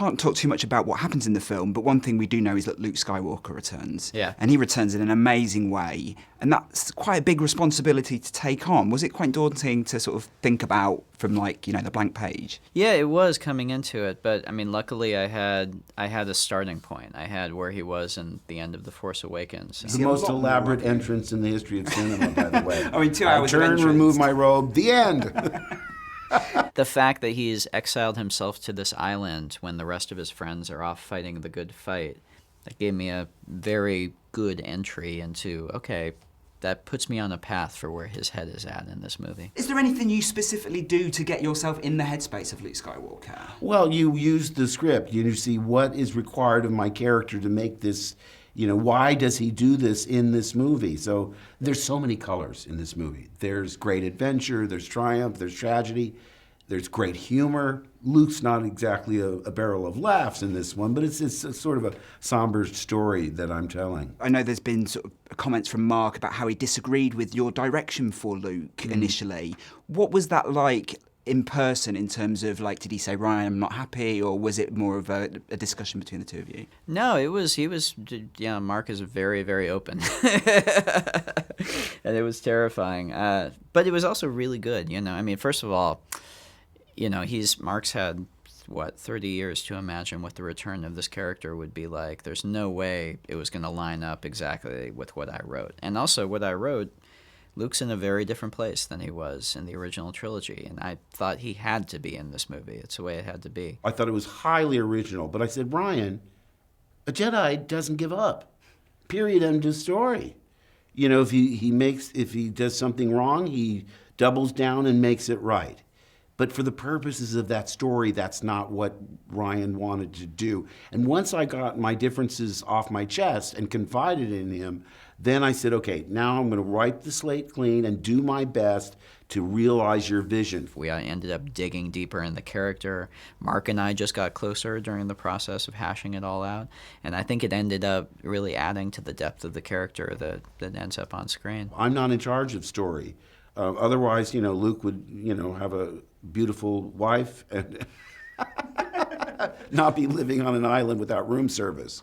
can't talk too much about what happens in the film, but one thing we do know is that Luke Skywalker returns. Yeah. And he returns in an amazing way. And that's quite a big responsibility to take on. Was it quite daunting to sort of think about from, like, you know, the blank page? Yeah, it was coming into it, but I mean, luckily I had a starting point. I had where he was in the end of The Force Awakens. The most elaborate entrance in the history of cinema, by the way. I mean, 2 hours I of turn, entrance. remove my robe, the end. The fact that he's exiled himself to this island when the rest of his friends are off fighting the good fight, that gave me a very good entry into, okay, that puts me on a path for where his head is at in this movie. Is there anything you specifically do to get yourself in the headspace of Luke Skywalker? Well, you use the script. You see what is required of my character to make this, you know, why does he do this in this movie? So there's so many colors in this movie. There's great adventure, there's triumph, there's tragedy, there's great humor. Luke's not exactly a barrel of laughs in this one, but it's a sort of a somber story that I'm telling. I know there's been sort of comments from Mark about how he disagreed with your direction for Luke initially. What was that like in person in terms of, like, did he say, Ryan, I'm not happy, or was it more of a discussion between the two of you? No, Mark is very, very open. And it was terrifying. But it was also really good, you know. I mean, first of all, you know, Mark's had, 30 years to imagine what the return of this character would be like. There's no way it was going to line up exactly with what I wrote. And also, what I wrote, Luke's in a very different place than he was in the original trilogy, and I thought he had to be in this movie. It's the way it had to be. I thought it was highly original, but I said, Ryan, a Jedi doesn't give up. Period, end of story. You know, if he does something wrong, he doubles down and makes it right. But for the purposes of that story, that's not what Ryan wanted to do. And once I got my differences off my chest and confided in him, then I said, okay, now I'm going to wipe the slate clean and do my best to realize your vision. We ended up digging deeper in the character. Mark and I just got closer during the process of hashing it all out. And I think it ended up really adding to the depth of the character that ends up on screen. I'm not in charge of story. Otherwise, you know, Luke would, you know, have a beautiful wife and not be living on an island without room service.